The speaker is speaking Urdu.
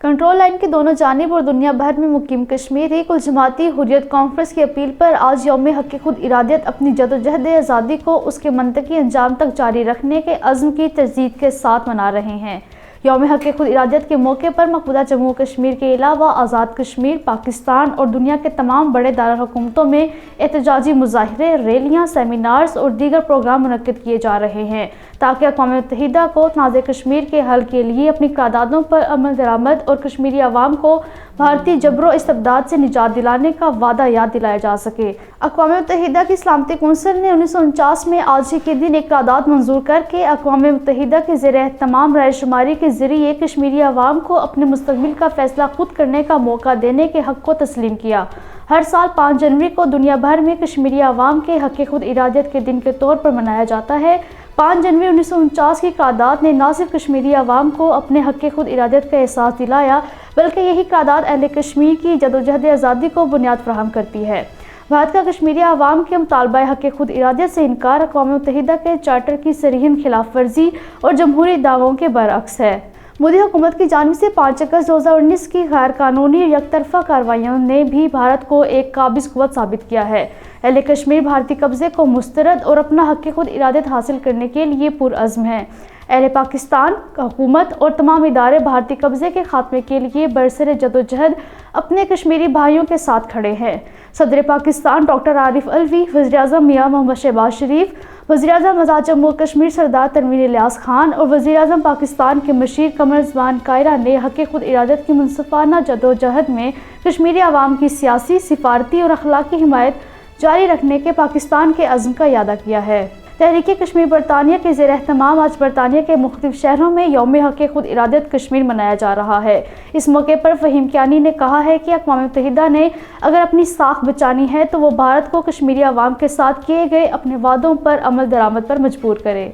کنٹرول لائن کی دونوں جانب اور دنیا بھر میں مقیم کشمیری کل جماعتی حریت کانفرنس کی اپیل پر آج یوم حق خود ارادیت اپنی جدوجہد آزادی کو اس کے منطقی انجام تک جاری رکھنے کے عزم کی تجدید کے ساتھ منا رہے ہیں۔ یوم حق خود ارادیت کے موقع پر مقبوضہ جموں کشمیر کے علاوہ آزاد کشمیر، پاکستان اور دنیا کے تمام بڑے دارالحکومتوں میں احتجاجی مظاہرے، ریلیاں، سیمینارز اور دیگر پروگرام منعقد کیے جا رہے ہیں تاکہ اقوام متحدہ کو تنازع کشمیر کے حل کے لیے اپنی قراردادوں پر عمل درآمد اور کشمیری عوام کو بھارتی جبر و استبداد سے نجات دلانے کا وعدہ یاد دلایا جا سکے۔ اقوام متحدہ کی سلامتی کونسل نے 1949 میں آج ہی کے دن ایک قرارداد منظور کر کے اقوام متحدہ کے زیر اہتمام رائے شماری کے ذریعے کشمیری عوام کو اپنے مستقبل کا فیصلہ خود کرنے کا موقع دینے کے حق کو تسلیم کیا۔ ہر سال 5 جنوری کو دنیا بھر میں کشمیری عوام کے حق خود ارادیت کے دن کے طور پر منایا جاتا ہے۔ 5 جنوری 1949 کی قرارداد نے نہ صرف کشمیری عوام کو اپنے حق خود ارادیت کا احساس دلایا بلکہ یہی قرارداد اہل کشمیر کی جدوجہد آزادی کو بنیاد فراہم کرتی ہے۔ بھارت کا کشمیری عوام کے مطالبہ حق خود ارادیت سے انکار اقوام متحدہ کے چارٹر کی صریحاً خلاف ورزی اور جمہوری دعووں کے برعکس ہے۔ مودی حکومت کی جانب سے 5 اگست 2019 کی غیر قانونی یک طرفہ کارروائیوں نے بھی بھارت کو ایک قابض قوت ثابت کیا ہے۔ اہل کشمیر بھارتی قبضے کو مسترد اور اپنا حق خود ارادیت حاصل کرنے کے لیے پرعزم ہیں۔ اہل پاکستان حکومت اور تمام ادارے بھارتی قبضے کے خاتمے کے لیے برسر جدوجہد اپنے کشمیری بھائیوں کے ساتھ کھڑے ہیں۔ صدر پاکستان ڈاکٹر عارف علوی، وزیر اعظم میاں محمد شہباز شریف، وزیر اعظم آزاد جموں کشمیر سردار تنویر الیاس خان اور وزیر اعظم پاکستان کے مشیر قمر زمان کائرہ نے حق خود ارادیت کی منصفانہ جدوجہد میں کشمیری عوام کی سیاسی، سفارتی اور اخلاقی حمایت جاری رکھنے کے پاکستان کے عزم کا اعادہ کیا ہے۔ تحریک کشمیر برطانیہ کے زیر اہتمام آج برطانیہ کے مختلف شہروں میں یوم حق خود ارادیت کشمیر منایا جا رہا ہے۔ اس موقع پر فہیم کیانی نے کہا ہے کہ اقوام متحدہ نے اگر اپنی ساکھ بچانی ہے تو وہ بھارت کو کشمیری عوام کے ساتھ کیے گئے اپنے وعدوں پر عمل درآمد پر مجبور کرے۔